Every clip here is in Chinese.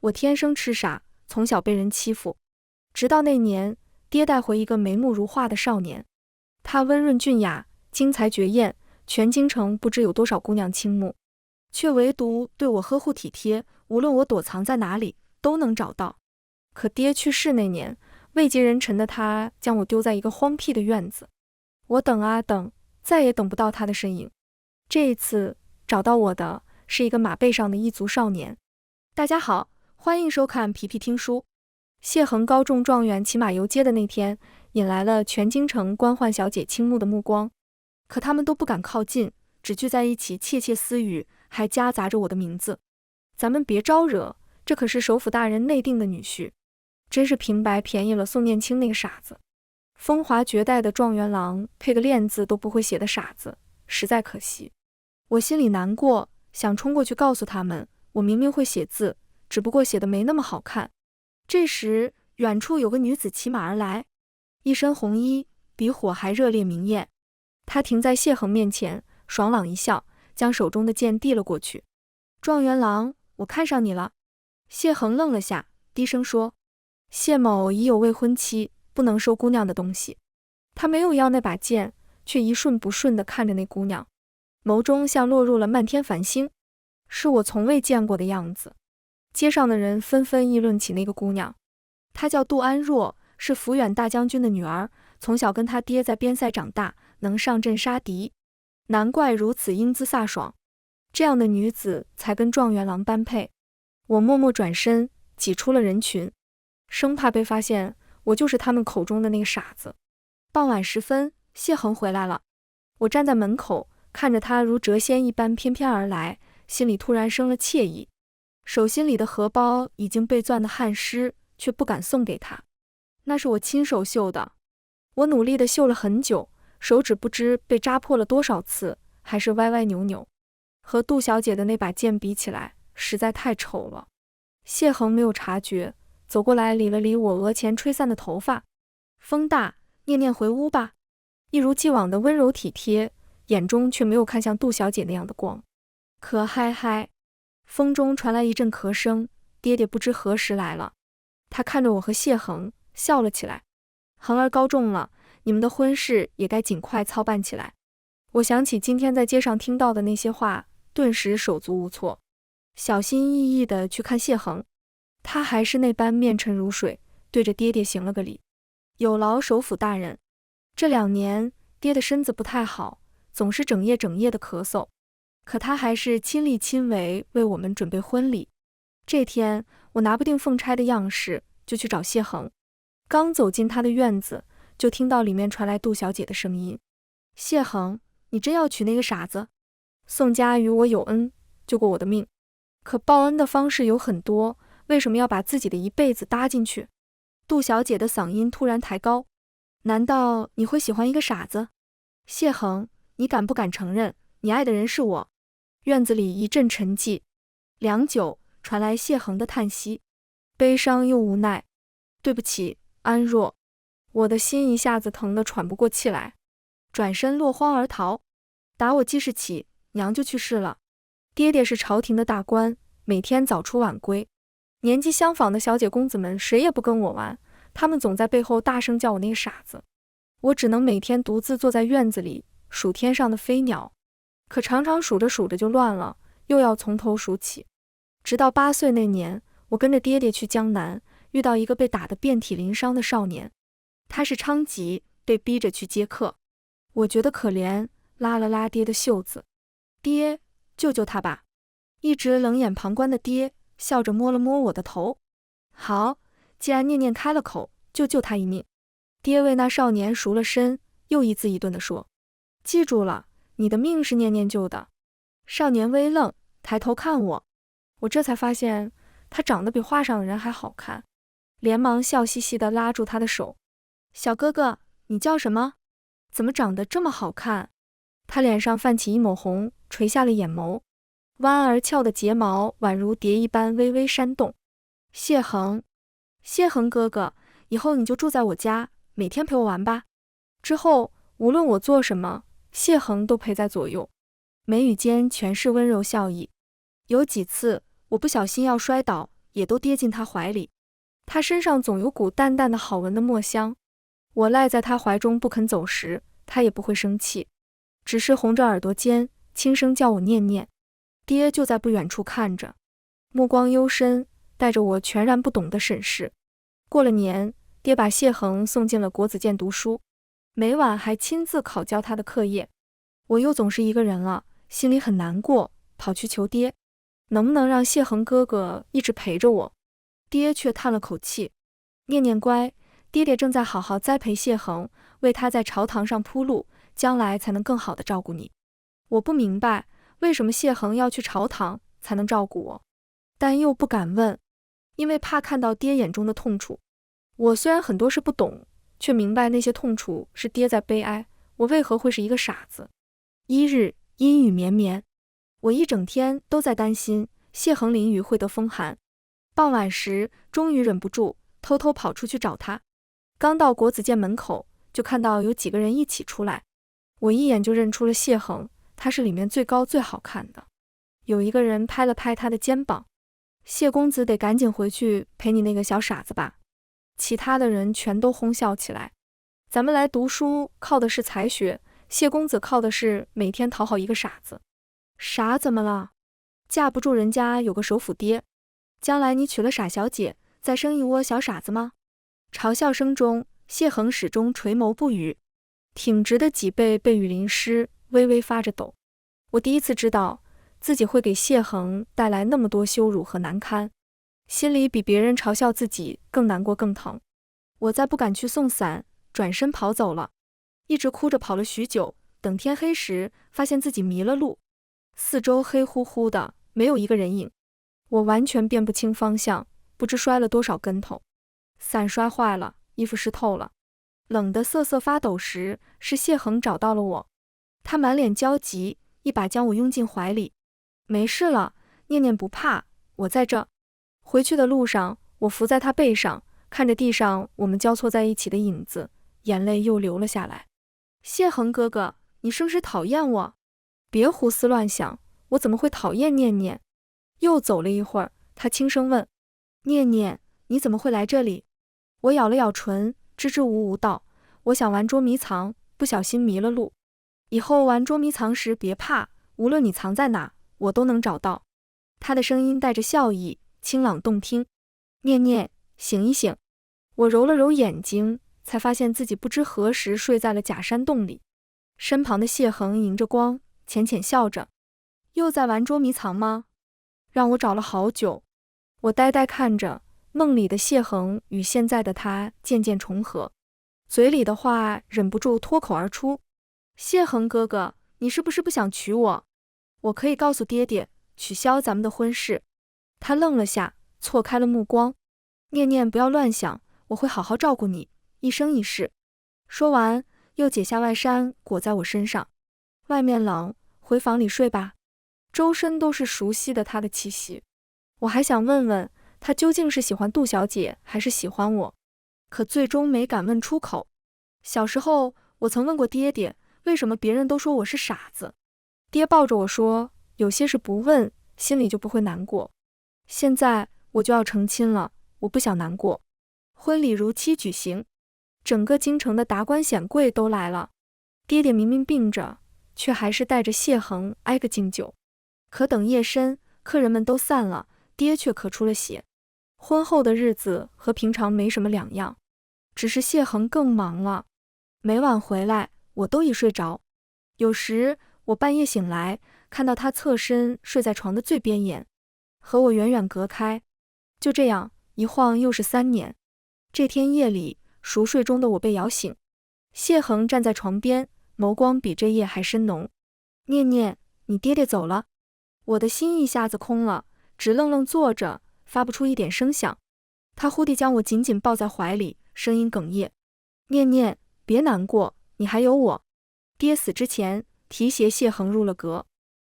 我天生痴傻，从小被人欺负。直到那年，爹带回一个眉目如画的少年，他温润俊雅，精彩绝艳，全京城不知有多少姑娘倾慕，却唯独对我呵护体贴，无论我躲藏在哪里，都能找到。可爹去世那年，位极人臣的他将我丢在一个荒僻的院子，我等啊等，再也等不到他的身影。这一次找到我的是一个马背上的异族少年。大家好，欢迎收看皮皮听书。谢衡高中状元骑马游街的那天，引来了全京城官宦小姐倾慕的目光，可他们都不敢靠近，只聚在一起窃窃私语，还夹杂着我的名字。咱们别招惹，这可是首府大人内定的女婿。真是平白便宜了宋念卿那个傻子。风华绝代的状元郎配个练字都不会写的傻子，实在可惜。我心里难过，想冲过去告诉他们，我明明会写字，只不过写的没那么好看。这时，远处有个女子骑马而来，一身红衣，比火还热烈明艳。她停在谢衡面前，爽朗一笑，将手中的剑递了过去。状元郎，我看上你了。谢衡愣了下，低声说，谢某已有未婚妻，不能收姑娘的东西。他没有要那把剑，却一瞬不瞬地看着那姑娘，眸中像落入了漫天繁星，是我从未见过的样子。街上的人纷纷议论起那个姑娘，她叫杜安若，是抚远大将军的女儿，从小跟她爹在边塞长大，能上阵杀敌，难怪如此英姿飒爽。这样的女子才跟状元郎般配。我默默转身，挤出了人群，生怕被发现我就是他们口中的那个傻子。傍晚时分，谢衡回来了，我站在门口，看着他如谪仙一般翩翩而来，心里突然生了惬意。手心里的荷包已经被攥得汗湿，却不敢送给他。那是我亲手绣的，我努力地绣了很久，手指不知被扎破了多少次，还是歪歪扭扭。和杜小姐的那把剑比起来，实在太丑了。谢衡没有察觉，走过来理了理我额前吹散的头发。风大，念念回屋吧。一如既往的温柔体贴，眼中却没有看向杜小姐那样的光。可嗨嗨。风中传来一阵咳声，爹爹不知何时来了。他看着我和谢衡，笑了起来。衡儿高中了，你们的婚事也该尽快操办起来。我想起今天在街上听到的那些话，顿时手足无措，小心翼翼地去看谢衡。他还是那般面沉如水，对着爹爹行了个礼。有劳首府大人。这2年，爹的身子不太好，总是整夜的咳嗽。可他还是亲力亲为为我们准备婚礼。这天，我拿不定凤钗的样式，就去找谢衡。刚走进他的院子，就听到里面传来杜小姐的声音：谢衡，你真要娶那个傻子？宋家与我有恩，救过我的命，可报恩的方式有很多，为什么要把自己的一辈子搭进去？杜小姐的嗓音突然抬高：难道你会喜欢一个傻子？谢衡，你敢不敢承认，你爱的人是我？院子里一阵沉寂，良久，传来谢衡的叹息，悲伤又无奈。对不起，安若。我的心一下子疼得喘不过气来，转身落荒而逃。打我记事起，娘就去世了。爹爹是朝廷的大官，每天早出晚归，年纪相仿的小姐公子们谁也不跟我玩，他们总在背后大声叫我那个傻子。我只能每天独自坐在院子里数天上的飞鸟，可常常数着数着就乱了，又要从头数起。直到8岁那年，我跟着爹爹去江南，遇到一个被打得遍体鳞伤的少年，他是娼妓，被逼着去接客。我觉得可怜，拉了拉爹的袖子：爹，救救他吧。一直冷眼旁观的爹笑着摸了摸我的头：好，既然念念开了口，就救他一命。爹为那少年赎了身，又一字一顿地说：记住了，你的命是念念救的。少年微愣，抬头看我，我这才发现他长得比画上的人还好看，连忙笑嘻嘻地拉住他的手：小哥哥，你叫什么？怎么长得这么好看？他脸上泛起一抹红，垂下了眼眸，弯而翘的睫毛宛如蝶一般微微扇动。谢衡，谢衡哥哥，以后你就住在我家，每天陪我玩吧。之后无论我做什么，谢衡都陪在左右，眉宇间全是温柔笑意。有几次我不小心要摔倒，也都跌进他怀里。他身上总有股淡淡的好闻的墨香。我赖在他怀中不肯走时，他也不会生气，只是红着耳朵尖，轻声叫我念念。爹就在不远处看着，目光幽深，带着我全然不懂的审视。过了年，爹把谢恒送进了国子监读书，每晚还亲自考教他的课业。我又总是一个人了，心里很难过，跑去求爹，能不能让谢恒哥哥一直陪着我？爹却叹了口气，念念乖，爹爹正在好好栽培谢恒，为他在朝堂上铺路，将来才能更好的照顾你。我不明白为什么谢恒要去朝堂才能照顾我，但又不敢问，因为怕看到爹眼中的痛楚。我虽然很多事不懂，却明白那些痛楚是爹在悲哀，我为何会是一个傻子？1日阴雨绵绵，我一整天都在担心谢恒淋雨会得风寒。傍晚时，终于忍不住偷偷跑出去找他。刚到国子监门口，就看到有几个人一起出来，我一眼就认出了谢恒，他是里面最高最好看的。有一个人拍了拍他的肩膀，谢公子得赶紧回去陪你那个小傻子吧。其他的人全都哄笑起来。咱们来读书靠的是才学，谢公子靠的是每天讨好一个傻子。傻怎么了？架不住人家有个首府爹，将来你娶了傻小姐，再生一窝小傻子吗？嘲笑声中，谢恒始终垂眸不语，挺直的脊背被雨淋湿，微微发着抖。我第一次知道自己会给谢恒带来那么多羞辱和难堪，心里比别人嘲笑自己更难过更疼。我再不敢去送伞，转身跑走了，一直哭着跑了许久。等天黑时，发现自己迷了路，四周黑乎乎的，没有一个人影。我完全辨不清方向，不知摔了多少跟头。伞摔坏了，衣服湿透了，冷得瑟瑟发抖时，是谢恒找到了我。他满脸焦急，一把将我拥进怀里。没事了，念念不怕，我在这。回去的路上，我伏在他背上，看着地上我们交错在一起的影子，眼泪又流了下来。谢恒哥哥，你是不是讨厌我？别胡思乱想，我怎么会讨厌念念？又走了一会儿，他轻声问：念念，你怎么会来这里？我咬了咬唇，支支吾吾道：我想玩捉迷藏，不小心迷了路。以后玩捉迷藏时别怕，无论你藏在哪，我都能找到。他的声音带着笑意，清朗动听。念念，醒一醒。我揉了揉眼睛，才发现自己不知何时睡在了假山洞里。身旁的谢恒迎着光，浅浅笑着。又在玩捉迷藏吗？让我找了好久。我呆呆看着梦里的谢恒与现在的他渐渐重合，嘴里的话忍不住脱口而出：谢恒哥哥，你是不是不想娶我？我可以告诉爹爹，取消咱们的婚事。他愣了下，错开了目光。念念不要乱想，我会好好照顾你，一生一世。说完，又解下外衫裹在我身上。外面冷，回房里睡吧。周身都是熟悉的他的气息。我还想问问他究竟是喜欢杜小姐还是喜欢我，可最终没敢问出口。小时候我曾问过爹爹，为什么别人都说我是傻子？爹抱着我说，有些事不问，心里就不会难过。现在我就要成亲了，我不想难过。婚礼如期举行，整个京城的达官显贵都来了。爹爹明明病着，却还是带着谢恒挨个敬酒。可等夜深，客人们都散了，爹却咳出了血。婚后的日子和平常没什么两样，只是谢恒更忙了。每晚回来，我都已睡着。有时我半夜醒来，看到他侧身睡在床的最边沿，和我远远隔开。就这样一晃又是3年。这天夜里，熟睡中的我被摇醒。谢恒站在床边，眸光比这夜还深浓。念念，你爹爹走了。我的心一下子空了，直愣愣坐着，发不出一点声响。他忽地将我紧紧抱在怀里，声音哽咽：念念，别难过，你还有我。爹死之前提携谢恒入了阁，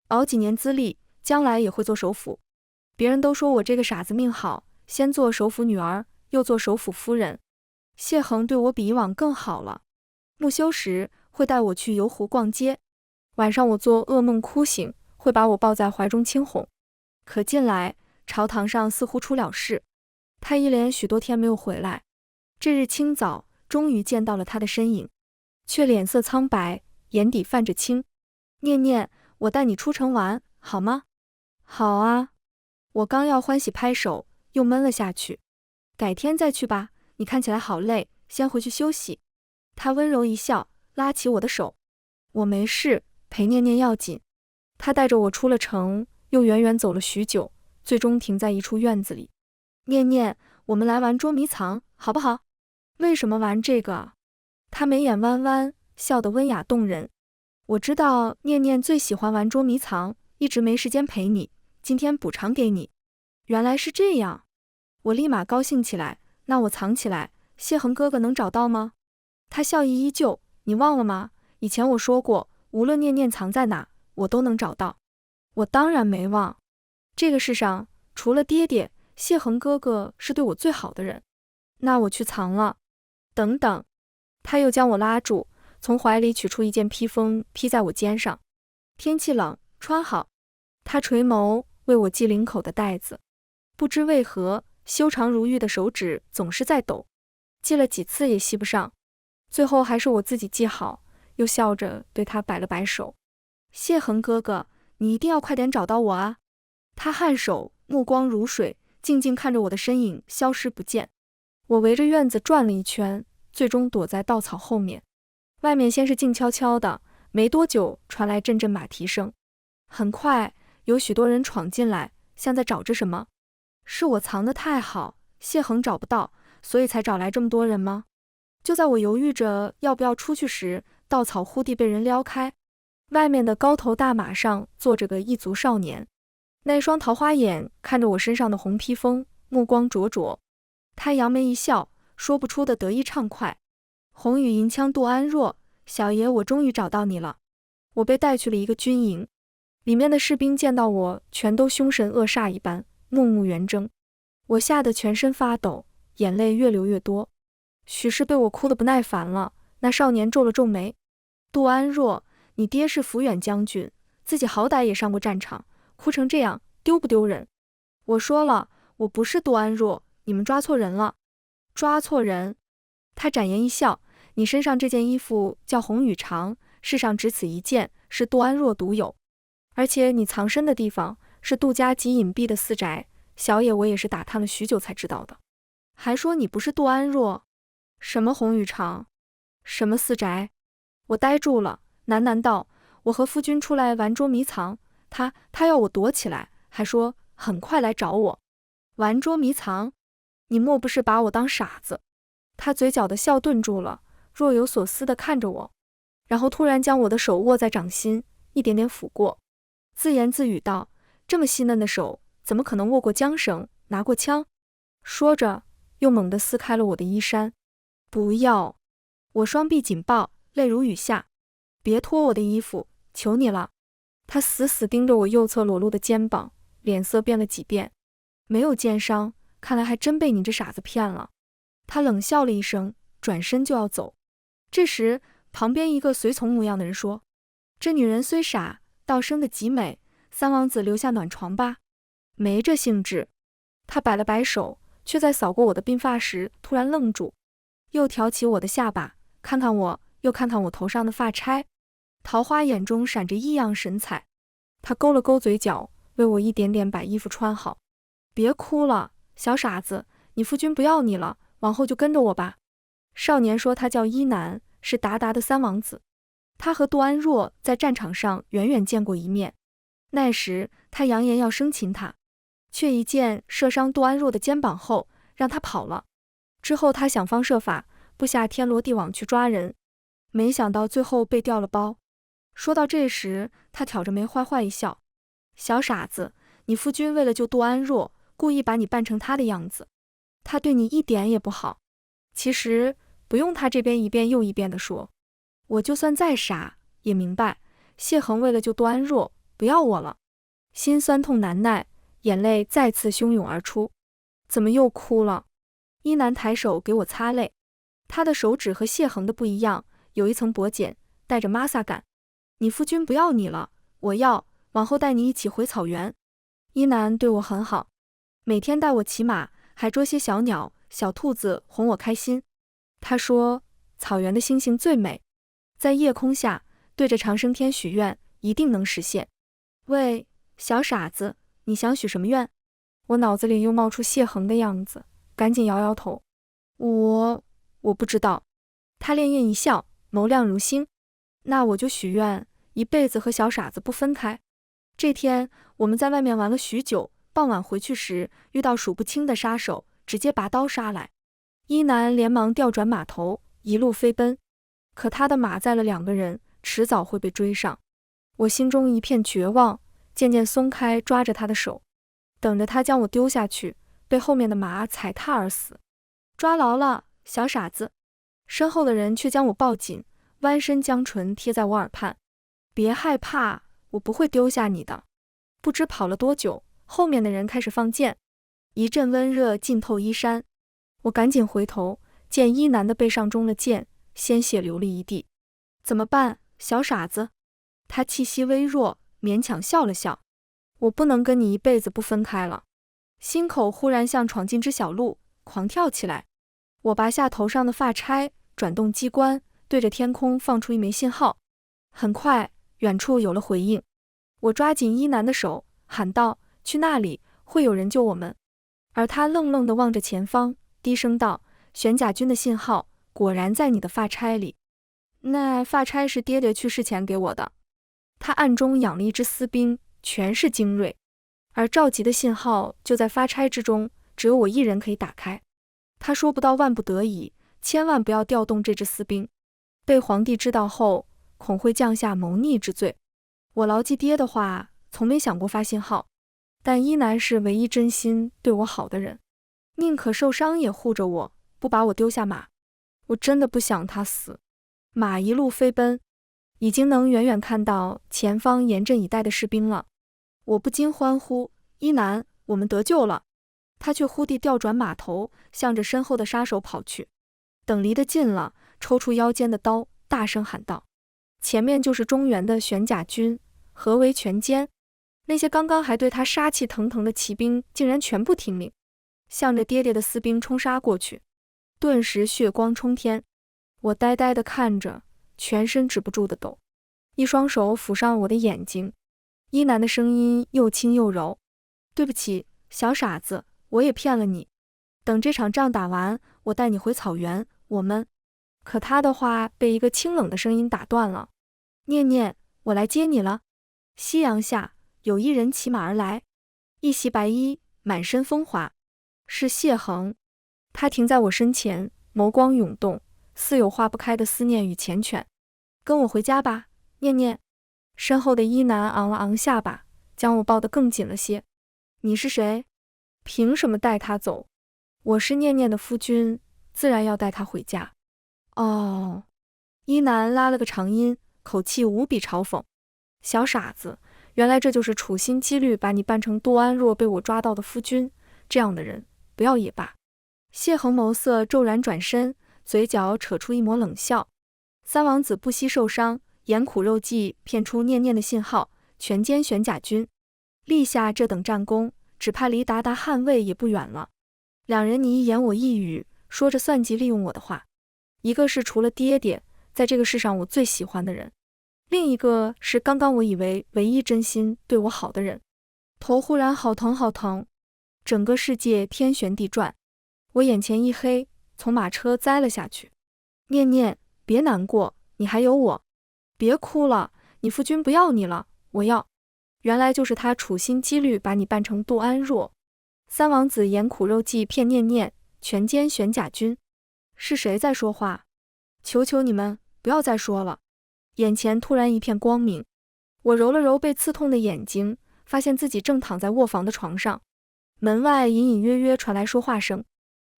熬几年资历，将来也会做首辅。别人都说我这个傻子命好，先做首辅女儿，又做首辅夫人。谢恒对我比以往更好了，午休时会带我去游湖逛街，晚上我做噩梦哭醒，会把我抱在怀中轻哄。可近来朝堂上似乎出了事。他一连许多天没有回来，这日清早终于见到了他的身影，却脸色苍白，眼底泛着青。念念，我带你出城玩，好吗？好啊。我刚要欢喜拍手，又闷了下去。改天再去吧，你看起来好累，先回去休息。他温柔一笑，拉起我的手。我没事，陪念念要紧。他带着我出了城，又远远走了许久，最终停在一处院子里。念念，我们来玩捉迷藏，好不好？为什么玩这个？他眉眼弯弯，笑得温雅动人。我知道念念最喜欢玩捉迷藏，一直没时间陪你，今天补偿给你。原来是这样，我立马高兴起来。那我藏起来，谢恒哥哥能找到吗？他笑意依旧。你忘了吗？以前我说过，无论念念藏在哪，我都能找到。我当然没忘。这个世上除了爹爹，谢恒哥哥是对我最好的人。那我去藏了。等等。他又将我拉住，从怀里取出一件披风披在我肩上。天气冷，穿好。他垂眸为我系领口的带子，不知为何修长如玉的手指总是在抖，系了几次也系不上，最后还是我自己系好，又笑着对他摆了摆手。谢恒哥哥，你一定要快点找到我啊。他颔首，目光如水，静静看着我的身影消失不见。我围着院子转了一圈，最终躲在稻草后面。外面先是静悄悄的，没多久传来阵阵马蹄声。很快有许多人闯进来，像在找着什么。是我藏得太好，谢恒找不到，所以才找来这么多人吗？就在我犹豫着要不要出去时，稻草忽地被人撩开，外面的高头大马上坐着个异族少年。那双桃花眼看着我身上的红披风，目光灼灼。他扬眉一笑，说不出的得意畅快。红羽银枪杜安若，小爷我终于找到你了。我被带去了一个军营，里面的士兵见到我全都凶神恶煞一般，目目圆睁。我吓得全身发抖，眼泪越流越多。许是被我哭得不耐烦了，那少年皱了皱眉。杜安若，你爹是抚远将军，自己好歹也上过战场，哭成这样丢不丢人？我说了，我不是杜安若，你们抓错人了。抓错人？他展颜一笑，你身上这件衣服叫红羽长，世上只此一件，是杜安若独有。而且你藏身的地方是杜家极隐蔽的私宅，小野我也是打探了许久才知道的。还说你不是杜安若？什么红羽长？什么私宅？我呆住了，喃喃道，我和夫君出来玩捉迷藏，他要我躲起来，还说很快来找我。玩捉迷藏？你莫不是把我当傻子？他嘴角的笑顿住了，若有所思地看着我，然后突然将我的手握在掌心，一点点抚过，自言自语道，这么细嫩的手，怎么可能握过缰绳，拿过枪？说着又猛地撕开了我的衣衫。不要！我双臂紧抱，泪如雨下。别脱我的衣服，求你了。他死死盯着我右侧裸露的肩膀，脸色变了几变。没有箭伤，看来还真被你这傻子骗了。他冷笑了一声，转身就要走。这时旁边一个随从模样的人说，这女人虽傻，倒生得极美，三王子留下暖床吧。没这兴致。他摆了摆手，却在扫过我的鬓发时突然愣住，又挑起我的下巴，看看我，又看看我头上的发钗，桃花眼中闪着异样神采。他勾了勾嘴角，为我一点点把衣服穿好。别哭了，小傻子，你夫君不要你了，往后就跟着我吧。少年说他叫伊南，是鞑靼的三王子，他和杜安若在战场上远远见过一面。那时他扬言要生擒他，却一箭射伤杜安若的肩膀后，让他跑了。之后他想方设法布下天罗地网去抓人，没想到最后被调了包。说到这时，他挑着眉坏坏一笑，小傻子，你夫君为了救杜安若，故意把你扮成他的样子，他对你一点也不好。其实不用他这边一遍又一遍地说，我就算再傻也明白，谢恒为了救杜安若不要我了。心酸痛难耐，眼泪再次汹涌而出。怎么又哭了？伊南抬手给我擦泪，他的手指和谢恒的不一样，有一层薄茧，带着玛萨感。你夫君不要你了，我要，往后带你一起回草原。伊南对我很好，每天带我骑马，还捉些小鸟、小兔子哄我开心。他说，草原的星星最美，在夜空下对着长生天许愿，一定能实现。喂，小傻子，你想许什么愿？我脑子里又冒出谢恒的样子，赶紧摇摇头。我不知道。他潋滟一笑，眸亮如星。那我就许愿，一辈子和小傻子不分开。这天，我们在外面玩了许久，傍晚回去时，遇到数不清的杀手，直接拔刀杀来。一男连忙调转马头，一路飞奔。可他的马载了2个人，迟早会被追上。我心中一片绝望，渐渐松开抓着他的手，等着他将我丢下去，被后面的马踩踏而死。抓牢了，小傻子！身后的人却将我抱紧，弯身将唇贴在我耳畔。别害怕，我不会丢下你的。不知跑了多久，后面的人开始放箭，一阵温热浸透衣衫。我赶紧回头，见一男的背上中了箭，鲜血流了一地。怎么办，小傻子？他气息微弱，勉强笑了笑。我不能跟你一辈子不分开了。心口忽然像闯进只小鹿，狂跳起来。我拔下头上的发钗，转动机关，对着天空放出一枚信号。很快，远处有了回应。我抓紧一男的手，喊道：“去那里，会有人救我们。”而他愣愣地望着前方，低声道：“玄甲军的信号果然在你的发钗里。那发钗是爹爹去世前给我的。”他暗中养了一只私兵，全是精锐，而召集的信号就在发钗之中，只有我一人可以打开。他说不到万不得已，千万不要调动这支私兵，被皇帝知道后，恐会降下谋逆之罪。我牢记爹的话，从没想过发信号，但一男是唯一真心对我好的人，宁可受伤也护着我，不把我丢下马。我真的不想他死。马一路飞奔，已经能远远看到前方严阵以待的士兵了。我不禁欢呼：“一男，我们得救了！”他却忽地调转马头，向着身后的杀手跑去。等离得近了，抽出腰间的刀，大声喊道：“前面就是中原的玄甲军，合围全歼！”那些刚刚还对他杀气腾腾的骑兵，竟然全部听命，向着爹爹的私兵冲杀过去。顿时血光冲天，我呆呆地看着，全身止不住的抖，一双手抚上我的眼睛。一男的声音又轻又柔：“对不起，小傻子，我也骗了你。等这场仗打完，我带你回草原，我们……”可他的话被一个清冷的声音打断了：“念念，我来接你了。”夕阳下，有一人骑马而来，一袭白衣，满身风华，是谢恒。他停在我身前，眸光涌动，似有化不开的思念与缱绻。“跟我回家吧，念念。”身后的一男昂了昂下巴，将我抱得更紧了些。“你是谁？凭什么带他走？”“我是念念的夫君，自然要带他回家。”“哦。”一男拉了个长音，口气无比嘲讽：“小傻子，原来这就是处心积虑把你扮成杜安若被我抓到的夫君，这样的人不要也罢。”谢恒眸色骤然，转身，嘴角扯出一抹冷笑：“三王子不惜受伤，盐苦肉计骗出念念的信号，全歼玄甲军。立下这等战功，只怕离鞑靼捍卫也不远了。”两人你一言我一语，说着算计利用我的话。一个是除了爹爹，在这个世上我最喜欢的人，另一个是刚刚我以为唯一真心对我好的人。头忽然好疼好疼，整个世界天旋地转，我眼前一黑，从马车栽了下去。“念念，别难过，你还有我。别哭了，你夫君不要你了，我要。”原来就是他处心积虑把你扮成杜安若。三王子盐苦肉计骗念念，全歼玄甲军。是谁在说话？求求你们不要再说了。眼前突然一片光明，我揉了揉被刺痛的眼睛，发现自己正躺在卧房的床上。门外隐隐约约传来说话声：“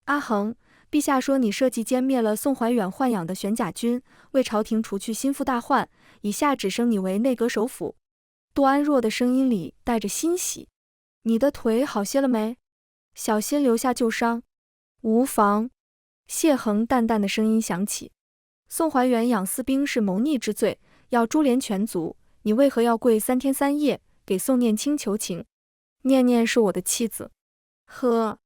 阿恒，陛下说你设计歼灭了宋怀远豢养的玄甲军，为朝廷除去心腹大患，以下只升你为内阁首辅。”杜安若的声音里带着欣喜：“你的腿好些了没？小心留下旧伤。”“无妨。”谢恒淡淡的声音响起：“宋怀远养私兵是谋逆之罪，要株连全族，你为何要跪3天3夜给宋念卿求情？念念是我的妻子。”呵，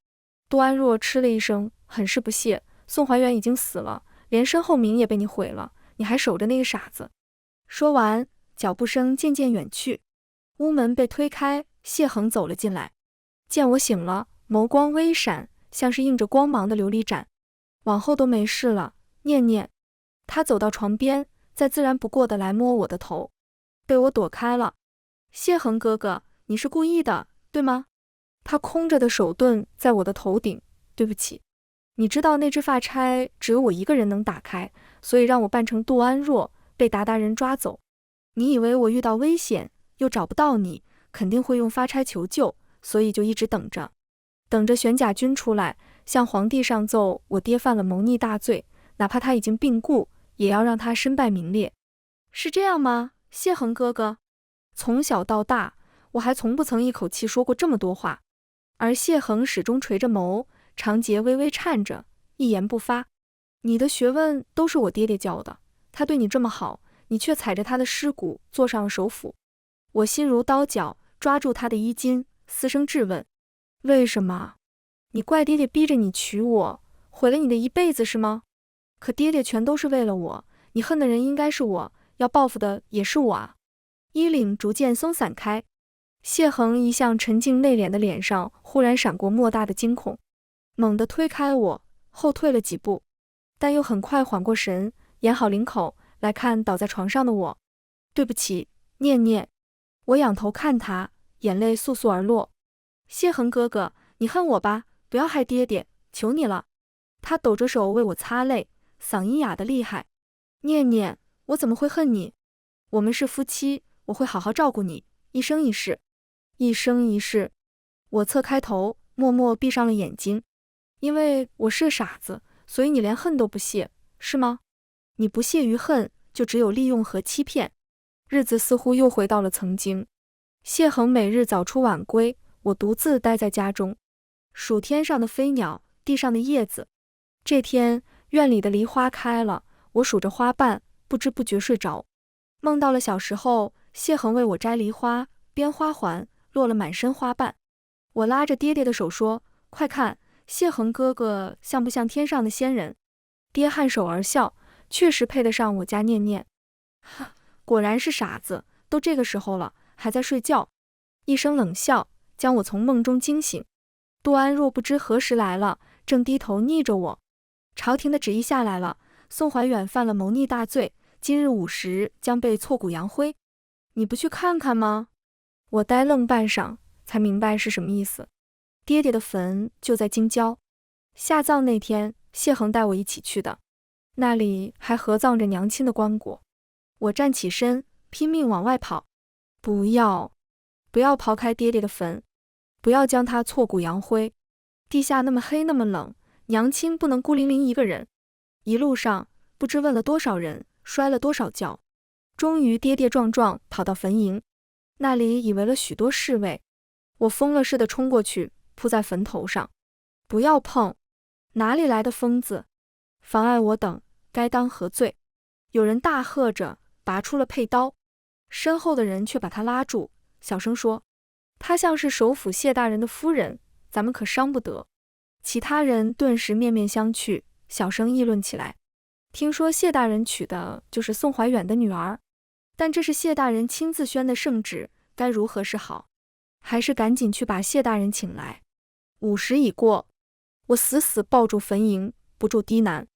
杜安若嗤了一声，很是不屑。宋怀远已经死了，连身后名也被你毁了，你还守着那个傻子。说完，脚步声渐渐远去，屋门被推开，谢恒走了进来。见我醒了，眸光微闪，像是映着光芒的琉璃盏。往后都没事了，念念。他走到床边，再自然不过的来摸我的头，被我躲开了。谢恒哥哥，你是故意的，对吗？他空着的手顿在我的头顶，对不起。你知道那只发钗只有我一个人能打开，所以让我扮成杜安若，被鞑靼人抓走。你以为我遇到危险又找不到你，肯定会用发钗求救，所以就一直等着，等着玄甲军出来，向皇帝上奏我爹犯了谋逆大罪，哪怕他已经病故，也要让他身败名裂。是这样吗，谢恒哥哥？从小到大，我还从不曾一口气说过这么多话。而谢恒始终垂着眸，长睫微微颤着，一言不发。你的学问都是我爹爹教的，他对你这么好，你却踩着他的尸骨坐上了首府。我心如刀绞，抓住他的衣襟，嘶声质问：为什么？你怪爹爹逼着你娶我，毁了你的一辈子是吗？可爹爹全都是为了我，你恨的人应该是我，要报复的也是我啊。衣领逐渐松散开，谢恒一向沉静内敛的脸上忽然闪过莫大的惊恐，猛地推开我，后退了几步，但又很快缓过神，掩好领口，来看倒在床上的我。对不起，念念。我仰头看他，眼泪簌簌而落。谢恒哥哥，你恨我吧，不要害爹爹，求你了。他抖着手为我擦泪，嗓音哑得厉害。念念，我怎么会恨你？我们是夫妻，我会好好照顾你，一生一世。一生一世。我侧开头，默默闭上了眼睛。因为我是个傻子，所以你连恨都不屑，是吗？你不屑于恨，就只有利用和欺骗。日子似乎又回到了曾经。谢恒每日早出晚归，我独自待在家中，数天上的飞鸟，地上的叶子。这天，院里的梨花开了，我数着花瓣，不知不觉睡着，梦到了小时候，谢恒为我摘梨花，编花环，落了满身花瓣。我拉着爹爹的手说：快看，谢恒哥哥像不像天上的仙人？爹颔首而笑，确实配得上我家念念。果然是傻子，都这个时候了，还在睡觉。一声冷笑将我从梦中惊醒。杜安若不知何时来了，正低头睨着我。朝廷的旨意下来了，宋怀远犯了谋逆大罪，今日午时将被挫骨扬灰。你不去看看吗？我呆愣半晌，才明白是什么意思。爹爹的坟就在京郊，下葬那天，谢恒带我一起去的，那里还合葬着娘亲的棺椁。我站起身，拼命往外跑。不要刨开爹爹的坟，不要将他挫骨扬灰。地下那么黑那么冷，娘亲不能孤零零一个人。一路上不知问了多少人，摔了多少跤，终于跌跌撞撞跑到坟茔，那里已围了许多侍卫。我疯了似的冲过去，扑在坟头上。不要碰！哪里来的疯子，妨碍我等，该当何罪？有人大喝着，拔出了佩刀，身后的人却把他拉住，小声说：她像是首府谢大人的夫人，咱们可伤不得。其他人顿时面面相觑，小声议论起来。听说谢大人娶的就是宋怀远的女儿，但这是谢大人亲自宣的圣旨，该如何是好？还是赶紧去把谢大人请来。午时已过，我死死抱住坟茔，不住低喃：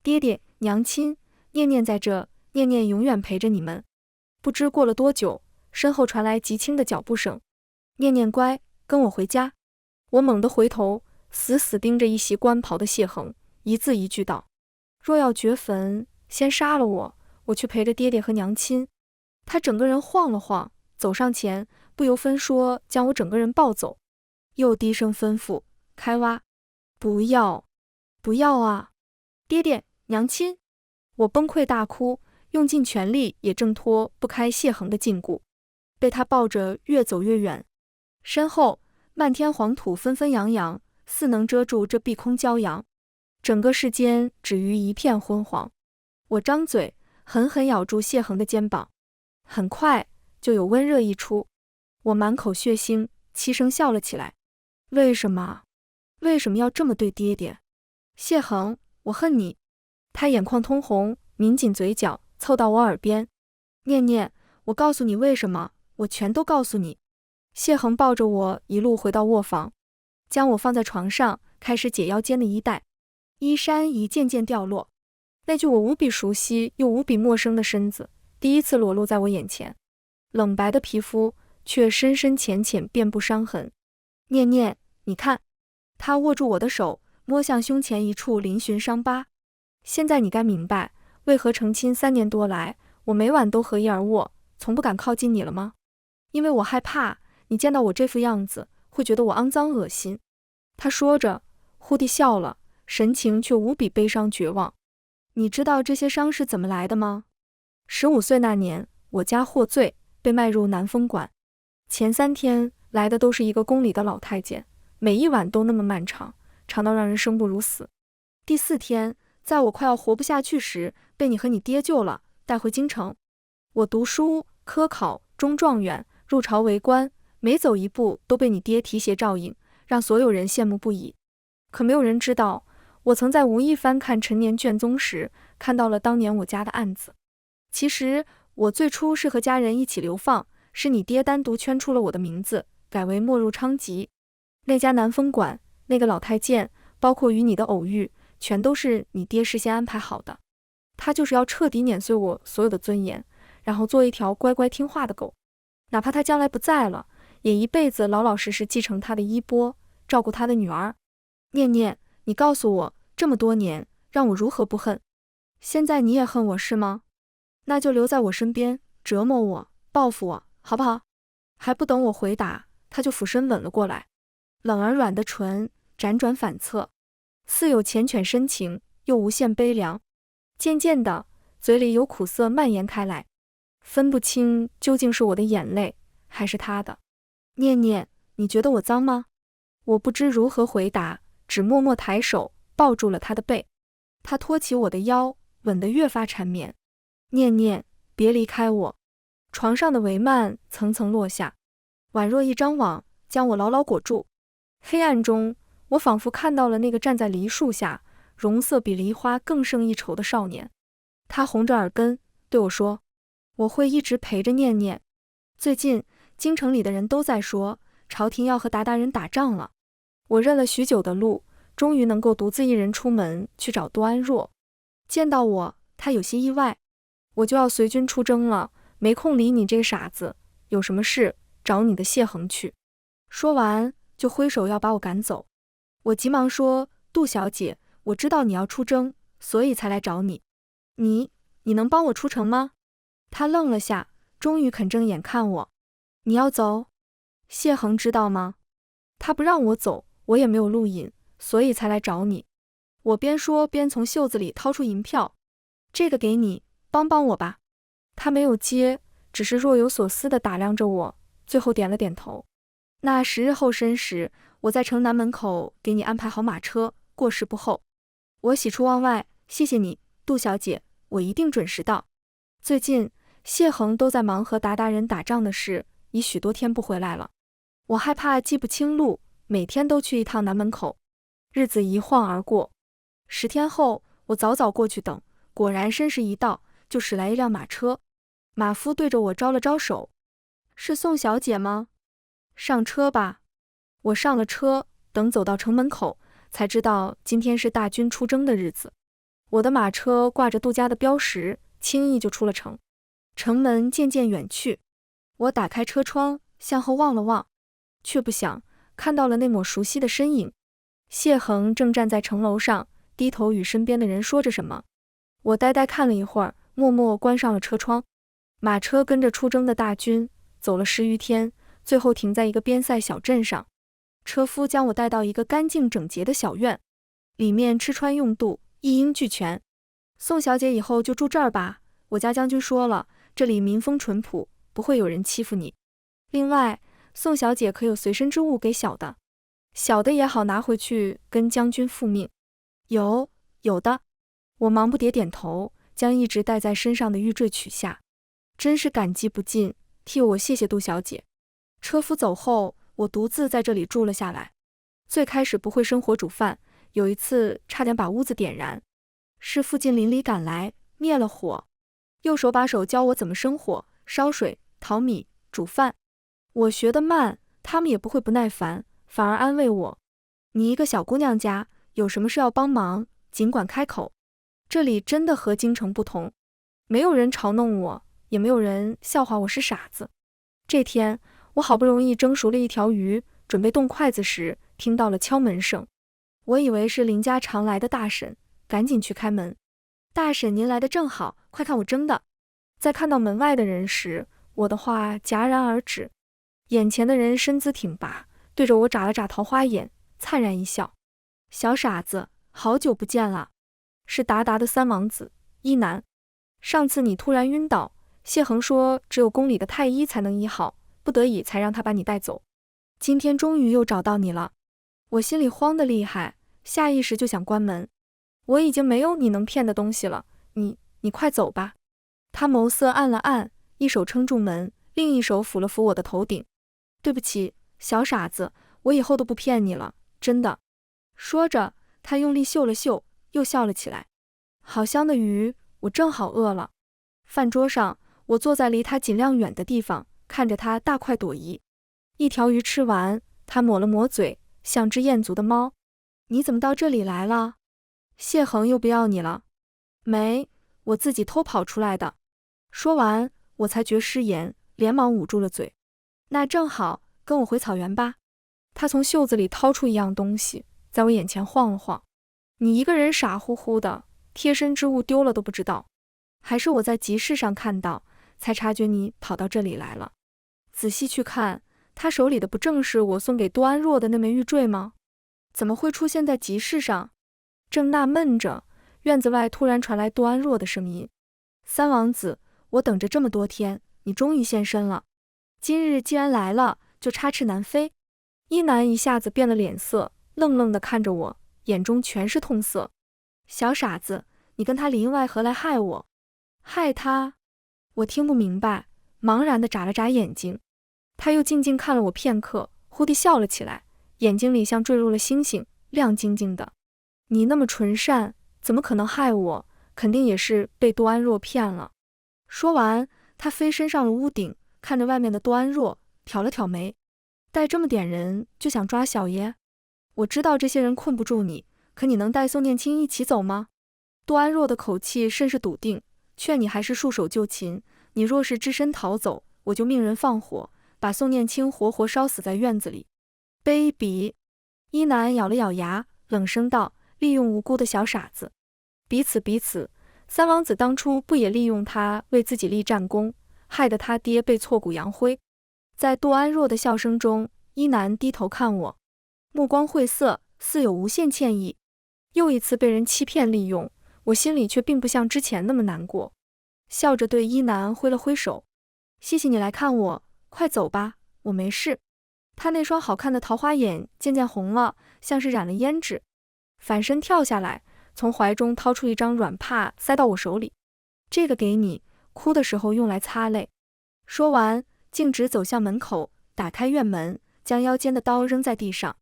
爹爹，娘亲，念念在这，念念永远陪着你们。不知过了多久，身后传来极轻的脚步声。念念乖，跟我回家。我猛地回头，死死盯着一袭官袍的谢恒，一字一句道：若要掘坟，先杀了我，我去陪着爹爹和娘亲。他整个人晃了晃，走上前，不由分说将我整个人抱走，又低声吩咐：开挖。不要，不要啊！爹爹，娘亲！我崩溃大哭，用尽全力也挣脱不开谢恒的禁锢，被他抱着越走越远。身后漫天黄土纷纷扬扬，似能遮住这碧空骄阳，整个世间止于一片昏黄。我张嘴狠狠咬住谢恒的肩膀，很快就有温热溢出。我满口血腥，凄声笑了起来。为什么？为什么要这么对爹爹？谢恒，我恨你。他眼眶通红，抿紧嘴角，凑到我耳边。念念，我告诉你为什么，我全都告诉你。谢恒抱着我一路回到卧房，将我放在床上，开始解腰间的衣带。衣衫一件件掉落，那具我无比熟悉又无比陌生的身子第一次裸露在我眼前，冷白的皮肤却深深浅浅遍布伤痕。念念，你看。他握住我的手，摸向胸前一处嶙峋伤疤。现在你该明白，为何成亲3年多来，我每晚都合衣而卧，从不敢靠近你了吗？因为我害怕你见到我这副样子，会觉得我肮脏恶心。他说着，忽地笑了，神情却无比悲伤绝望。你知道这些伤是怎么来的吗？15岁那年，我家获罪，被卖入南风馆。前3天来的都是一个宫里的老太监，每一晚都那么漫长，长到让人生不如死。第4天，在我快要活不下去时，被你和你爹救了，带回京城。我读书、科考、中状元，入朝为官，每走一步都被你爹提携照应，让所有人羡慕不已。可没有人知道，我曾在无意翻看陈年卷宗时，看到了当年我家的案子。其实我最初是和家人一起流放，是你爹单独圈出了我的名字，改为没入昌吉。那家南风馆，那个老太监，包括与你的偶遇，全都是你爹事先安排好的。他就是要彻底碾碎我所有的尊严，然后做一条乖乖听话的狗。哪怕他将来不在了，也一辈子老老实实继承他的衣钵，照顾他的女儿。念念，你告诉我，这么多年，让我如何不恨？现在你也恨我是吗？那就留在我身边，折磨我，报复我，好不好？还不等我回答，他就俯身吻了过来。冷而软的唇辗转反侧，似有缱绻深情，又无限悲凉。渐渐的，嘴里有苦涩蔓延开来，分不清究竟是我的眼泪，还是他的。念念，你觉得我脏吗？我不知如何回答，只默默抬手抱住了他的背。他托起我的腰，吻得越发缠绵。念念，别离开我。床上的帷幔层层落下，宛若一张网，将我牢牢裹住。黑暗中，我仿佛看到了那个站在梨树下，容色比梨花更胜一筹的少年。他红着耳根对我说，我会一直陪着念念。最近京城里的人都在说，朝廷要和鞑靼人打仗了。我认了许久的路，终于能够独自一人出门去找杜安若。见到我，他有些意外。我就要随军出征了，没空理你这个傻子，有什么事找你的谢恒去。说完就挥手要把我赶走。我急忙说，杜小姐，我知道你要出征，所以才来找你。你能帮我出城吗？他愣了下，终于肯正眼看我。你要走？谢恒知道吗？他不让我走，我也没有路引，所以才来找你。我边说边从袖子里掏出银票，这个给你，帮帮我吧。他没有接，只是若有所思地打量着我，最后点了点头。那10日后申时，我在城南门口给你安排好马车，过时不候。我喜出望外，谢谢你，杜小姐，我一定准时到。最近谢恒都在忙和鞑靼人打仗的事，已许多天不回来了。我害怕记不清路，每天都去一趟南门口。日子一晃而过，10天后，我早早过去等，果然申时一到，就驶来一辆马车。马夫对着我招了招手，是宋小姐吗？上车吧。我上了车，等走到城门口，才知道今天是大军出征的日子。我的马车挂着杜家的标识，轻易就出了城。城门渐渐远去，我打开车窗，向后望了望，却不想看到了那抹熟悉的身影。谢恒正站在城楼上，低头与身边的人说着什么。我呆呆看了一会儿，默默关上了车窗。马车跟着出征的大军走了10余天，最后停在一个边塞小镇上。车夫将我带到一个干净整洁的小院，里面吃穿用度一应俱全。宋小姐以后就住这儿吧，我家将军说了，这里民风淳朴，不会有人欺负你。另外，宋小姐可有随身之物给小的，小的也好拿回去跟将军复命。有的。我忙不迭点头，将一直带在身上的玉坠取下。真是感激不尽，替我谢谢杜小姐。车夫走后，我独自在这里住了下来。最开始不会生火煮饭，有一次差点把屋子点燃，是附近邻里赶来灭了火，右手把手教我怎么生火、烧水、淘米、煮饭。我学得慢，他们也不会不耐烦，反而安慰我：你一个小姑娘家，有什么事要帮忙，尽管开口。这里真的和京城不同，没有人嘲弄我，也没有人笑话我是傻子。这天，我好不容易蒸熟了一条鱼，准备动筷子时，听到了敲门声。我以为是邻家常来的大婶，赶紧去开门。大婶，您来的正好，快看我蒸的。在看到门外的人时，我的话戛然而止。眼前的人身姿挺拔，对着我眨了眨桃花眼，灿然一笑：小傻子，好久不见了。是达达的三王子一男。上次你突然晕倒，谢恒说只有宫里的太医才能医好，不得已才让他把你带走。今天终于又找到你了。我心里慌得厉害，下意识就想关门。我已经没有你能骗的东西了，你快走吧。他眸色暗了暗，一手撑住门，另一手抚了抚我的头顶。对不起，小傻子，我以后都不骗你了，真的。说着，他用力嗅了嗅，又笑了起来。好香的鱼，我正好饿了。饭桌上，我坐在离他尽量远的地方，看着他大快朵颐。一条鱼吃完，他抹了抹嘴，像只厌足的猫。你怎么到这里来了？谢恒又不要你了？没，我自己偷跑出来的。说完，我才觉失言，连忙捂住了嘴。那正好，跟我回草原吧。他从袖子里掏出一样东西，在我眼前晃了晃。你一个人傻乎乎的，贴身之物丢了都不知道，还是我在集市上看到，才察觉你跑到这里来了。仔细去看，他手里的不正是我送给多安若的那枚玉坠吗？怎么会出现在集市上？正纳闷着，院子外突然传来多安若的声音：三王子，我等着这么多天，你终于现身了。今日既然来了，就插翅难飞。一男一下子变了脸色，愣愣地看着我，眼中全是痛色。小傻子，你跟他里应外合来害我。害他？我听不明白，茫然地眨了眨眼睛。他又静静看了我片刻，忽地笑了起来，眼睛里像坠入了星星，亮晶晶的。你那么纯善，怎么可能害我？肯定也是被多安若骗了。说完，他飞身上了屋顶，看着外面的多安若，挑了挑眉。带这么点人就想抓小爷？我知道这些人困不住你，可你能带宋念卿一起走吗？多安若的口气甚是笃定，劝你还是束手就擒。你若是只身逃走，我就命人放火，把宋念卿活活烧死在院子里。卑鄙！一男咬了咬牙，冷声道：利用无辜的小傻子。彼此，三王子当初不也利用他为自己立战功，害得他爹被挫骨扬灰？在多安若的笑声中，一男低头看我，目光晦涩，似有无限歉意。又一次被人欺骗利用，我心里却并不像之前那么难过，笑着对一男挥了挥手：谢谢你来看我，快走吧，我没事。他那双好看的桃花眼渐渐红了，像是染了胭脂，反身跳下来，从怀中掏出一张软帕塞到我手里：这个给你，哭的时候用来擦泪。说完，径直走向门口，打开院门，将腰间的刀扔在地上。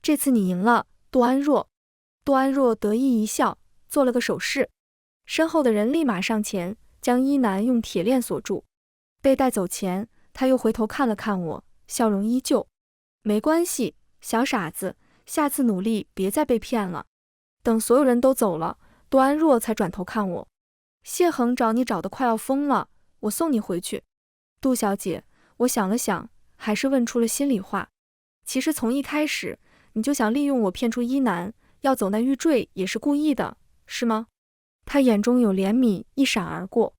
这次你赢了，多安若。多安若得意一笑，做了个手势，身后的人立马上前，将一男用铁链锁住。被带走前，他又回头看了看我，笑容依旧。没关系，小傻子，下次努力别再被骗了。等所有人都走了，多安若才转头看我：谢恒找你找得快要疯了，我送你回去。杜小姐，我想了想，还是问出了心里话。其实从一开始，你就想利用我骗出一男，要走那玉坠也是故意的，是吗？他眼中有怜悯一闪而过。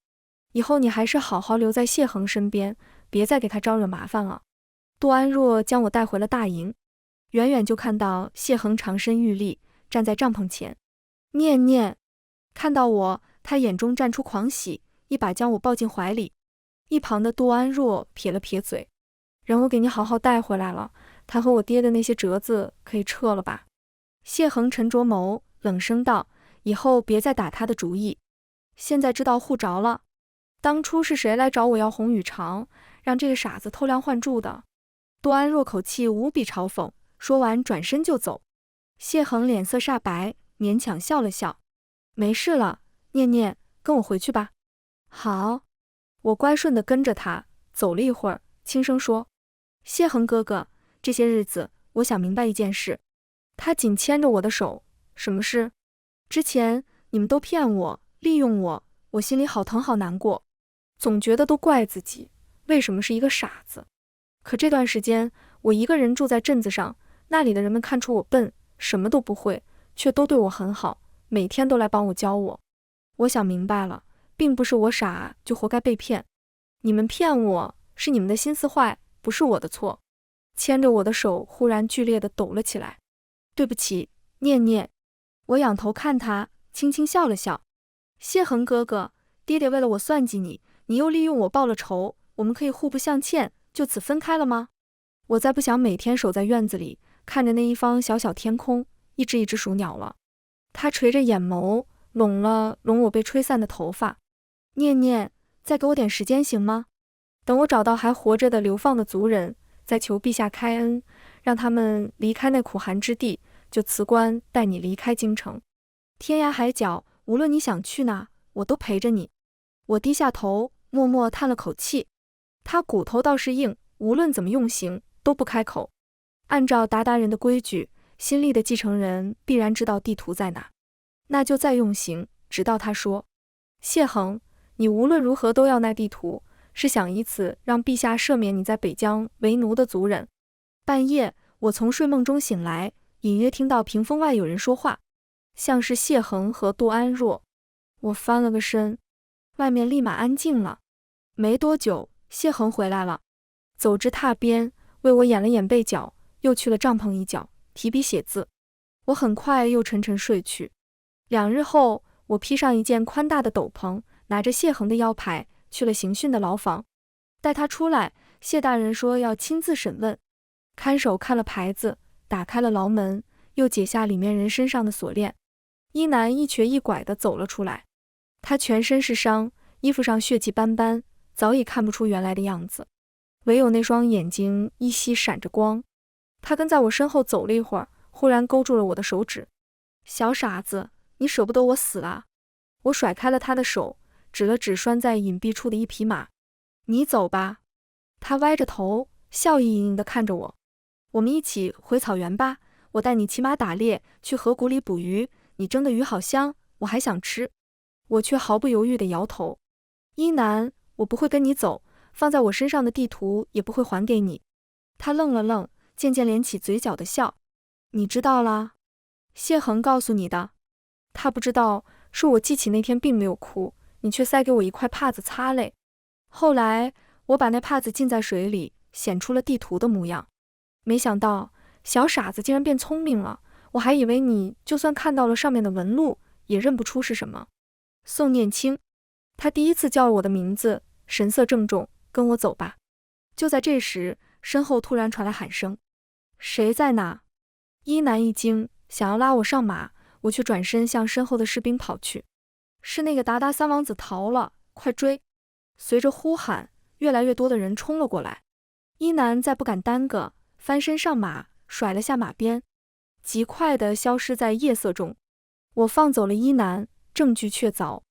以后你还是好好留在谢恒身边，别再给他招惹麻烦了。杜安若将我带回了大营，远远就看到谢恒长身玉立，站在帐篷前。念念看到我，他眼中绽出狂喜，一把将我抱进怀里。一旁的杜安若撇了撇嘴：人我给你好好带回来了，他和我爹的那些折子可以撤了吧？谢恒沉着眸，冷声道：以后别再打他的主意。现在知道护着了。当初是谁来找我要红羽裳，让这个傻子偷梁换柱的？杜安若口气无比嘲讽，说完转身就走。谢恒脸色煞白，勉强笑了笑。没事了，念念，跟我回去吧。好，我乖顺地跟着他，走了一会儿，轻声说：谢恒哥哥，这些日子我想明白一件事。他紧牵着我的手，什么事？之前你们都骗我，利用我，我心里好疼好难过，总觉得都怪自己，为什么是一个傻子？可这段时间我一个人住在镇子上，那里的人们看出我笨，什么都不会，却都对我很好，每天都来帮我教我。我想明白了，并不是我傻就活该被骗，你们骗我是你们的心思坏，不是我的错。牵着我的手忽然剧烈地抖了起来。对不起，念念。我仰头看他，轻轻笑了笑。谢恒哥哥，爹爹为了我算计你，你又利用我报了仇，我们可以互不相欠，就此分开了吗？我再不想每天守在院子里，看着那一方小小天空，一只一只数鸟了。他垂着眼眸，拢了拢我被吹散的头发。念念，再给我点时间行吗？等我找到还活着的流放的族人，再求陛下开恩，让他们离开那苦寒之地，就辞官带你离开京城。天涯海角，无论你想去哪，我都陪着你。我低下头，默默叹了口气。他骨头倒是硬，无论怎么用刑，都不开口。按照鞑靼人的规矩，新立的继承人必然知道地图在哪，那就再用刑，直到他说：谢恒，你无论如何都要那地图，是想以此让陛下赦免你在北疆为奴的族人。半夜，我从睡梦中醒来，隐约听到屏风外有人说话，像是谢恒和杜安若。我翻了个身，外面立马安静了。没多久，谢恒回来了，走至榻边，为我掩了掩被角，又去了帐篷一角，提笔写字。我很快又沉沉睡去。2日后，我披上一件宽大的斗篷，拿着谢恒的腰牌，去了刑讯的牢房。待他出来，谢大人说要亲自审问。看守看了牌子，打开了牢门，又解下里面人身上的锁链。一男一瘸一拐地走了出来，他全身是伤，衣服上血迹斑斑，早已看不出原来的样子，唯有那双眼睛依稀闪着光。他跟在我身后走了一会儿，忽然勾住了我的手指。小傻子，你舍不得我死啊？我甩开了他的手，指了指拴在隐蔽处的一匹马。你走吧。他歪着头，笑意盈盈地看着我。我们一起回草原吧，我带你骑马打猎，去河谷里捕鱼，你蒸的鱼好香，我还想吃。我却毫不犹豫地摇头。一男，我不会跟你走，放在我身上的地图也不会还给你。他愣了愣，渐渐敛起嘴角的笑。你知道了？谢恒告诉你的。他不知道，是我记起那天并没有哭，你却塞给我一块帕子擦泪。后来我把那帕子浸在水里，显出了地图的模样。没想到小傻子竟然变聪明了，我还以为你就算看到了上面的纹路，也认不出是什么。宋念清。他第一次叫了我的名字，神色郑重，跟我走吧。就在这时，身后突然传来喊声：谁在哪？一男一惊，想要拉我上马，我却转身向身后的士兵跑去。是那个鞑靼三王子逃了，快追！随着呼喊，越来越多的人冲了过来。一男再不敢耽搁，翻身上马，甩了下马鞭，极快地消失在夜色中。我放走了一男，证据确凿。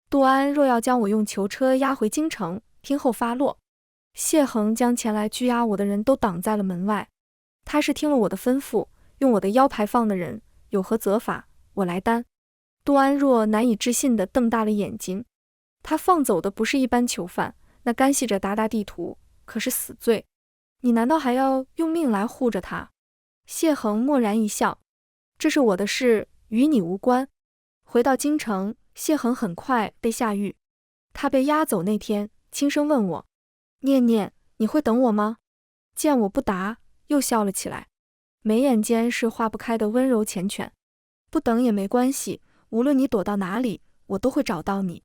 杜安若要将我用囚车押回京城，听候发落。谢恒将前来拘押我的人都挡在了门外。他是听了我的吩咐，用我的腰牌放的人，有何责罚，我来担。杜安若难以置信地瞪大了眼睛。他放走的不是一般囚犯，那干系着鞑靼地图，可是死罪。你难道还要用命来护着他？谢恒默然一笑。这是我的事，与你无关。回到京城，谢恒很快被下狱。他被押走那天，轻声问我：念念，你会等我吗？见我不答，又笑了起来，眉眼间是化不开的温柔缱绻。不等也没关系，无论你躲到哪里，我都会找到你。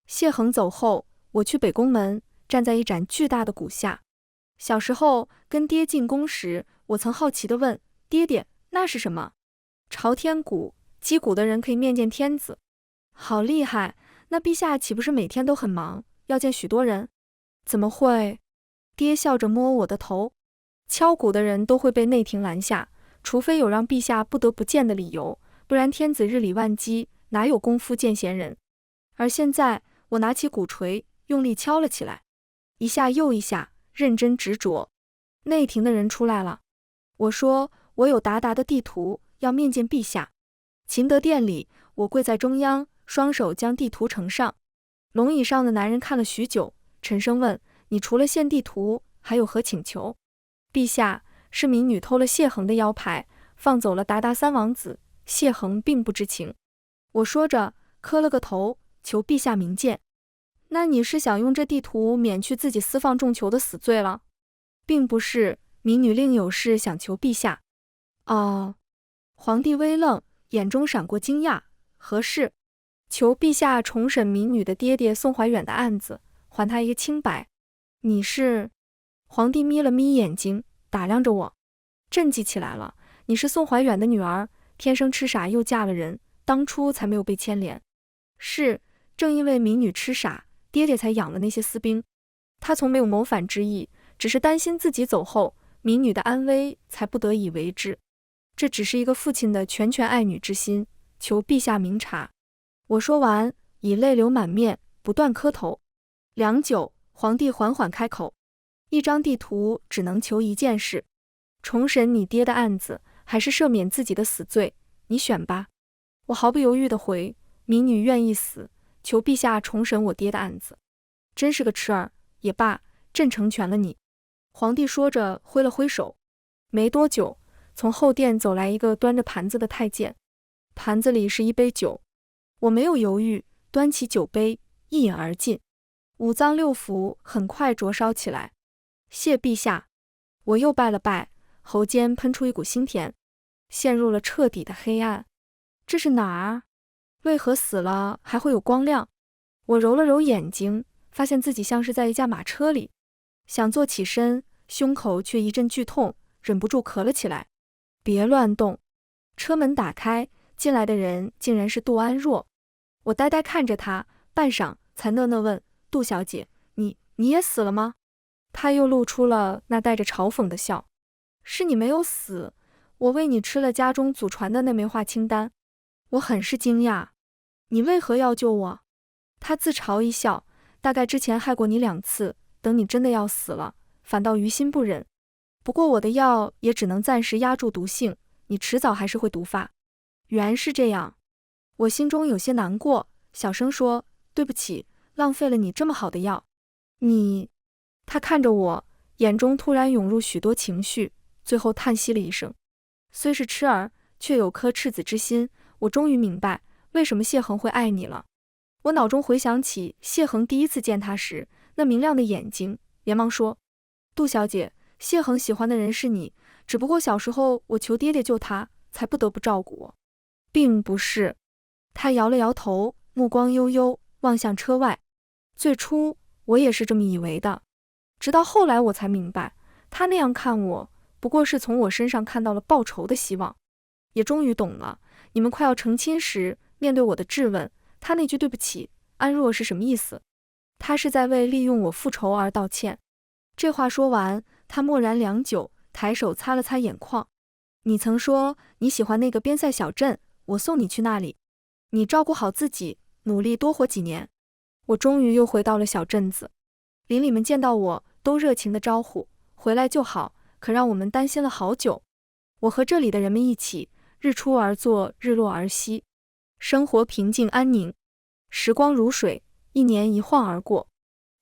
谢恒走后，我去北宫门，站在一盏巨大的鼓下。小时候跟爹进宫时，我曾好奇地问爹爹，那是什么？朝天鼓，击鼓的人可以面见天子。好厉害，那陛下岂不是每天都很忙，要见许多人？怎么会？爹笑着摸我的头。敲鼓的人都会被内廷拦下，除非有让陛下不得不见的理由，不然天子日理万机，哪有功夫见贤人？而现在，我拿起鼓槌，用力敲了起来，一下又一下，认真执着。内廷的人出来了，我说我有达达的地图，要面见陛下。勤德殿里，我跪在中央，双手将地图呈上。龙椅上的男人看了许久，沉声问：你除了献地图，还有何请求？陛下，是民女偷了谢衡的腰牌，放走了达达三王子，谢衡并不知情。我说着，磕了个头，求陛下明鉴。那你是想用这地图免去自己私放众囚的死罪了？并不是，民女另有事想求陛下。哦。皇帝微愣，眼中闪过惊讶，何事？求陛下重审民女的爹爹宋怀远的案子，还他一个清白。你是？皇帝眯了眯眼睛，打量着我，震惊起来了。你是宋怀远的女儿，天生痴傻又嫁了人，当初才没有被牵连。是，正因为民女痴傻，爹爹才养了那些私兵。他从没有谋反之意，只是担心自己走后，民女的安危，才不得已为之。这只是一个父亲的拳拳爱女之心，求陛下明察。我说完，已泪流满面，不断磕头。良久，皇帝缓缓开口：一张地图只能求一件事，重审你爹的案子，还是赦免自己的死罪，你选吧。我毫不犹豫地回：民女愿意死，求陛下重审我爹的案子。真是个痴儿，也罢，朕成全了你。皇帝说着挥了挥手。没多久，从后殿走来一个端着盘子的太监，盘子里是一杯酒。我没有犹豫，端起酒杯，一饮而尽。五脏六腑很快灼烧起来。谢陛下。我又拜了拜，喉间喷出一股腥甜，陷入了彻底的黑暗。这是哪儿？为何死了还会有光亮？我揉了揉眼睛，发现自己像是在一架马车里，想坐起身，胸口却一阵剧痛，忍不住咳了起来。别乱动。车门打开，进来的人竟然是杜安若。我呆呆看着他，半晌才讷讷问：杜小姐，你也死了吗？他又露出了那带着嘲讽的笑。是你没有死，我为你吃了家中祖传的那枚化清丹。我很是惊讶。你为何要救我？他自嘲一笑，大概之前害过你2次，等你真的要死了，反倒于心不忍。不过我的药也只能暂时压住毒性，你迟早还是会毒发。原是这样。我心中有些难过，小声说：对不起，浪费了你这么好的药。你……他看着我，眼中突然涌入许多情绪，最后叹息了一声。虽是痴儿，却有颗赤子之心，我终于明白为什么谢衡会爱你了。我脑中回想起谢衡第一次见他时那明亮的眼睛，连忙说：杜小姐，谢衡喜欢的人是你，只不过小时候我求爹爹救他，才不得不照顾我。并不是。他摇了摇头，目光悠悠，望向车外。最初我也是这么以为的，直到后来我才明白，他那样看我，不过是从我身上看到了报仇的希望。也终于懂了，你们快要成亲时，面对我的质问，他那句对不起，安若是什么意思？他是在为利用我复仇而道歉。这话说完，他默然良久，抬手擦了擦眼眶。你曾说你喜欢那个边塞小镇，我送你去那里。你照顾好自己，努力多活几年。我终于又回到了小镇子，邻里们见到我都热情的招呼，回来就好，可让我们担心了好久。我和这里的人们一起，日出而作，日落而息，生活平静安宁。时光如水，1年一晃而过。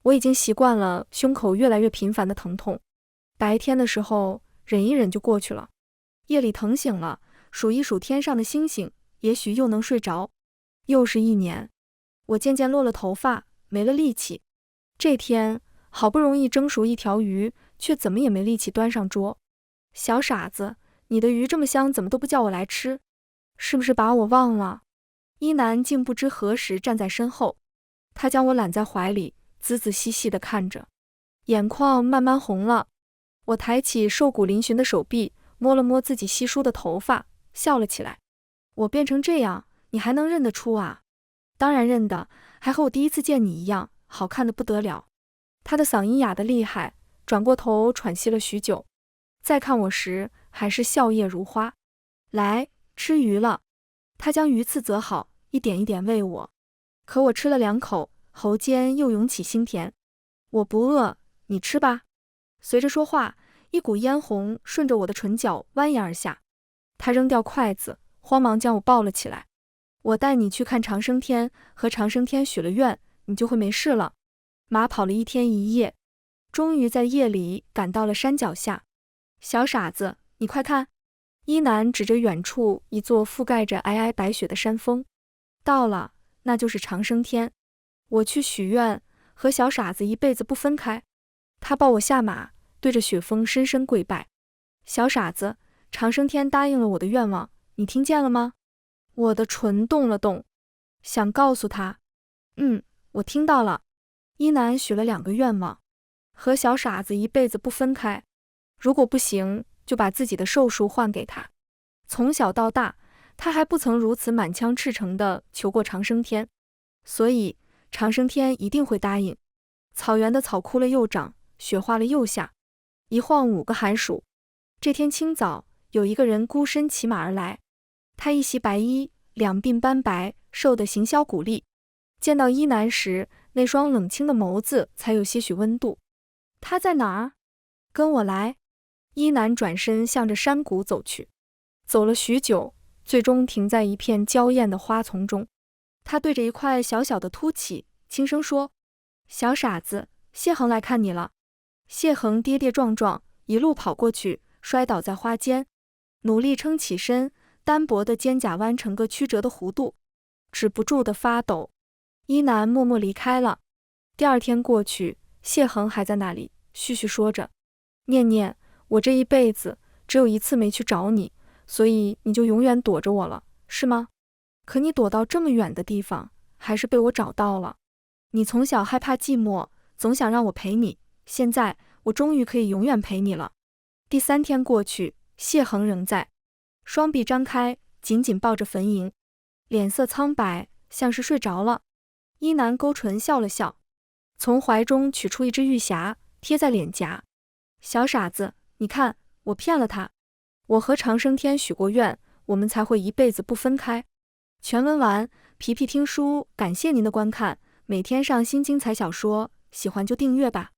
我已经习惯了胸口越来越频繁的疼痛，白天的时候忍一忍就过去了，夜里疼醒了，数一数天上的星星，也许又能睡着。又是1年，我渐渐落了头发，没了力气。这天好不容易蒸熟一条鱼，却怎么也没力气端上桌。小傻子，你的鱼这么香，怎么都不叫我来吃？是不是把我忘了？一男竟不知何时站在身后，他将我揽在怀里，仔仔细细地看着，眼眶慢慢红了。我抬起瘦骨嶙峋的手臂，摸了摸自己稀疏的头发，笑了起来。我变成这样，你还能认得出啊？当然认得，还和我第一次见你一样，好看得不得了。他的嗓音哑得厉害，转过头喘息了许久。再看我时，还是笑靥如花。来，吃鱼了。他将鱼刺择好，一点一点喂我。可我吃了2口，喉间又涌起腥甜。我不饿，你吃吧。随着说话，一股嫣红顺着我的唇角蜿蜒而下。他扔掉筷子，慌忙将我抱了起来。我带你去看长生天，和长生天许了愿，你就会没事了。马跑了1天1夜，终于在夜里赶到了山脚下。小傻子，你快看！伊南指着远处一座覆盖着皑皑白雪的山峰。到了，那就是长生天。我去许愿，和小傻子一辈子不分开。他抱我下马，对着雪峰深深跪拜。小傻子，长生天答应了我的愿望，你听见了吗？我的唇动了动，想告诉他，我听到了。伊南许了2个愿望，和小傻子一辈子不分开，如果不行，就把自己的寿数换给他。从小到大，他还不曾如此满腔赤诚地求过长生天，所以长生天一定会答应。草原的草枯了又长，雪化了又下，一晃5个寒暑。这天清早，有一个人孤身骑马而来，他一袭白衣，两鬓斑白，瘦得形销骨立。见到伊南时，那双冷清的眸子才有些许温度。他在哪儿？跟我来。伊南转身向着山谷走去，走了许久，最终停在一片娇艳的花丛中。他对着一块小小的凸起，轻声说：“小傻子，谢恒来看你了。”谢恒跌跌撞撞，一路跑过去，摔倒在花间，努力撑起身，单薄的肩胛弯成个曲折的弧度，止不住的发抖。伊南默默离开了。第2天过去，谢恒还在那里，絮絮说着：“念念，我这一辈子只有1次没去找你，所以你就永远躲着我了，是吗？可你躲到这么远的地方，还是被我找到了。你从小害怕寂寞，总想让我陪你，现在我终于可以永远陪你了。”第3天过去，谢恒仍在，双臂张开，紧紧抱着坟茔，脸色苍白，像是睡着了。伊南勾唇笑了笑，从怀中取出一只玉匣，贴在脸颊。小傻子，你看，我骗了他。我和长生天许过愿，我们才会一辈子不分开。全文完，皮皮听书，感谢您的观看，每天上新精彩小说，喜欢就订阅吧。